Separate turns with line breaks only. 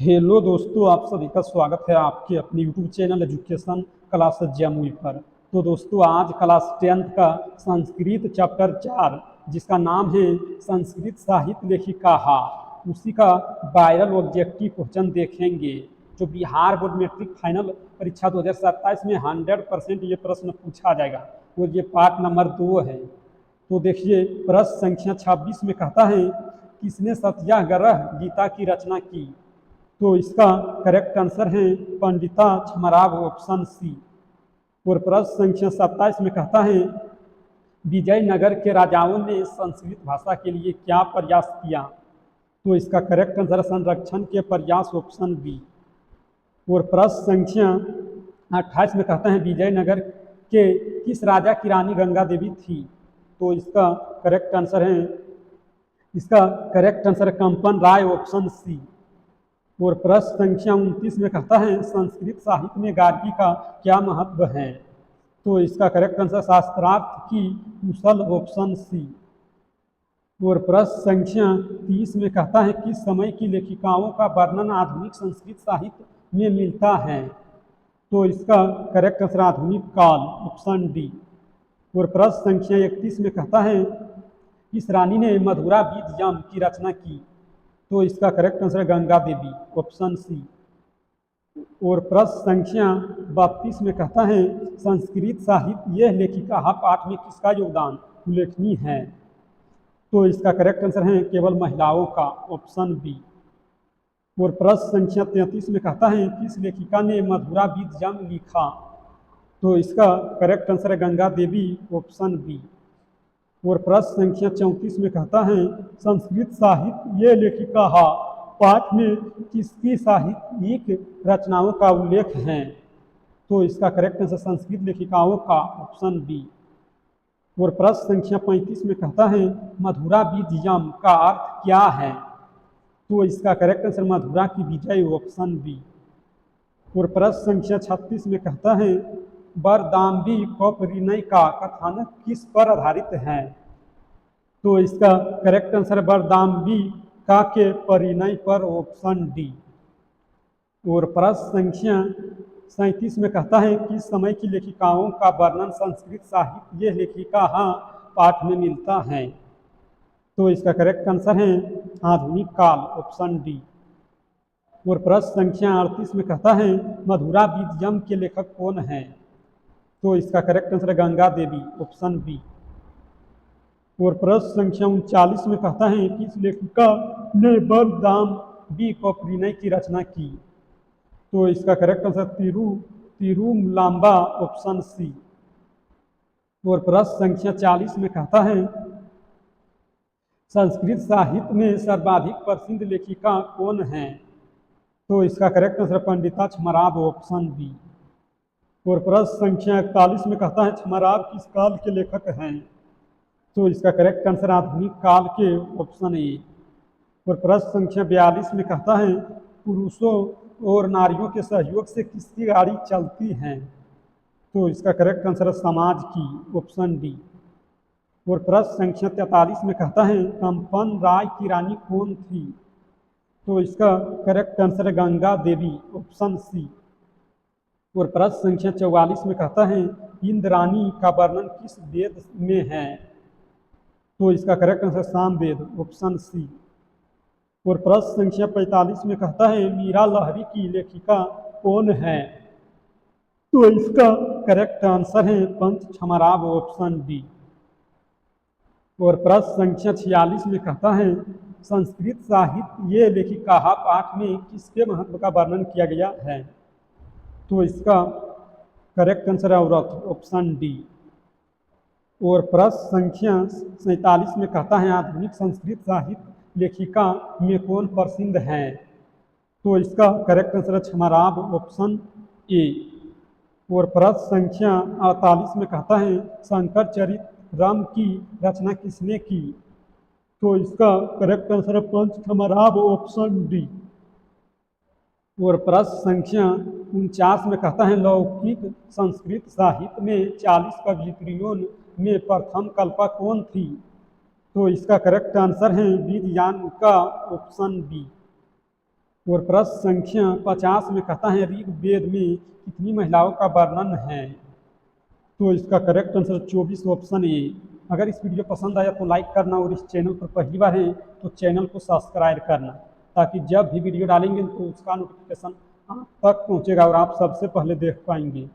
Hello दोस्तों, आप सभी का स्वागत है आपके अपने YouTube channel education class Jamui पर। तो दोस्तों, आज क्लास 10th का संस्कृत चैप्टर 4 जिसका नाम है संस्कृत साहित्य लेखिका, उसी का वायरल ऑब्जेक्टिव क्वेश्चन देखेंगे जो बिहार बोर्ड मैट्रिक फाइनल परीक्षा 2027 में 100% ये प्रश्न पूछा जाएगा। और ये पार्ट नंबर 2 है। तो देखिए, प्रश्न संख्या 26 में कहता है किसने सत्याग्रह गीता की रचना की। तो इसका करेक्ट आंसर है पंडिता छमराव, ऑप्शन सी। और प्रश्न संख्या 27 में कहता है विजयनगर के राजाओं ने संस्कृत भाषा के लिए क्या प्रयास किया। तो इसका करेक्ट आंसर संरक्षण के प्रयास, ऑप्शन बी। और प्रश्न संख्या 28 में कहता है विजयनगर के किस राजा की रानी गंगा देवी थी। तो इसका करेक्ट आंसर कंपन राय, ऑप्शन सी। और प्रश्न संख्या 29 में कहता है संस्कृत साहित्य में गार्गी का क्या महत्व है। तो इसका करेक्ट आंसर शास्त्रार्थ की कुशल, ऑप्शन सी। और प्रश्न संख्या 30 में कहता है किस समय की लेखिकाओं का वर्णन आधुनिक संस्कृत साहित्य में मिलता है। तो इसका करेक्ट आंसर आधुनिक काल, ऑप्शन डी। और प्रश्न संख्या 31 में कहता है किस रानी ने मधुरा बीजयम की रचना की। तो इसका correct answer Ganga Devi, option C. और प्रश्न संख्या 32 में कहता है संस्कृत साहित्य यह लेखिका पाठ में किसका योगदान उल्लेखनीय है। तो इसका करेक्ट आंसर है केवल महिलाओं का, ऑप्शन बी। और प्रश्न संख्या 33 में कहता है किस लेखिका ने मधुरा बीजयम लिखा। तो इसका करेक्ट आंसर है गंगा देवी, ऑप्शन बी। और प्रश्न संख्या 34 में कहता है संस्कृत साहित्य ये लेखिका पाठ में किसकी साहित्यिक रचनाओं का उल्लेख है। तो इसका करेक्ट आंसर संस्कृत लेखिकाओं का, ऑप्शन बी। और प्रश्न संख्या 35 में कहता है मधुरा बीजयम का अर्थ क्या है। तो इसका करेक्ट आंसर मधुरा की विजय, ऑप्शन बी। और प्रश्न संख्या 36 में कहता है वरदाम्बी परिणय का कथानक किस पर आधारित है। तो इसका करेक्ट आंसर वरदाम्बी का के परिणय पर, ऑप्शन डी। और प्रश्न संख्या 37 में कहता है किस समय की लेखिकाओं का वर्णन संस्कृत साहित्य यह लेखिका पाठ में मिलता है। तो इसका करेक्ट आंसर है आधुनिक काल, ऑप्शन डी। और प्रश्न संख्या 38 में कहता है मधुरा बीजयम के लेखक कौन है। तो इसका करेक्ट आंसर है गंगा देवी, ऑप्शन बी। और प्रश्न संख्या 39 में कहता है कि इस लेखिका ने वरदाम्बी परिणय की रचना की। तो इसका correct answer Tirumalamba, option C. और प्रश्न संख्या 40 में कहता है संस्कृत साहित्य में सर्वाधिक प्रसिद्ध लेखिका कौन है। तो इसका correct answer Pandita छमराव, option B. और प्रश्न संख्या 41 में कहता है छमराव किस काल के लेखक हैं। तो इसका करेक्ट आंसर आधुनिक काल के, ऑप्शन ए। और प्रश्न संख्या 42 में कहता है पुरुषों और नारियों के सहयोग से किसकी गाड़ी चलती है। तो इसका करेक्ट आंसर है समाज की, ऑप्शन डी। और प्रश्न संख्या 43 में कहता है कंपन राय की रानी कौन थी। तो इसका करेक्ट आंसर है गंगा देवी, ऑप्शन सी। और प्रश्न संख्या 44 में कहता है इंद्राणी का वर्णन किस वेद में है। तो इसका correct answer Samaveda, option C. और प्रश्न संख्या 45 में कहता है मीरा लहरी की लेखिका कौन है। तो इसका करेक्ट आंसर है पंच छमराव, ऑप्शन डी। और प्रश्न संख्या 46 में कहता है संस्कृत साहित्य ये लेखिका पाठ में किसके महत्व का वर्णन किया गया है। तो इसका करेक्ट आंसर है औरत, ऑप्शन डी। और प्रश्न संख्या 47 में कहता है आधुनिक संस्कृत साहित्य लेखिका में कौन प्रसिद्ध है। तो इसका करेक्ट आंसर है छमराव, ऑप्शन ए। और प्रश्न संख्या 48 में कहता है शंकर चरितरम की रचना किसने की। तो इसका करेक्ट आंसर है पंच छमराव, ऑप्शन डी। और प्रश्न संख्या 49 में कहता है लौकिक संस्कृत साहित्य में 40 कवयित्रियों में प्रथम कल्पा कौन थी। तो इसका करेक्ट आंसर है विजयानिका, ऑप्शन बी। और प्रश्न संख्या 50 में कहता है ऋग्वेद में कितनी महिलाओं का वर्णन है। तो इसका करेक्ट आंसर 24 ऑप्शन ए। अगर इस वीडियो पसंद आया तो लाइक करना और इस चैनल पर पहली बार है तो चैनल को सब्सक्राइब करना, ताकि जब भी वीडियो डालेंगे तो उसका नोटिफिकेशन आप तक पहुंचेगा और आप सबसे पहले देख पाएंगे।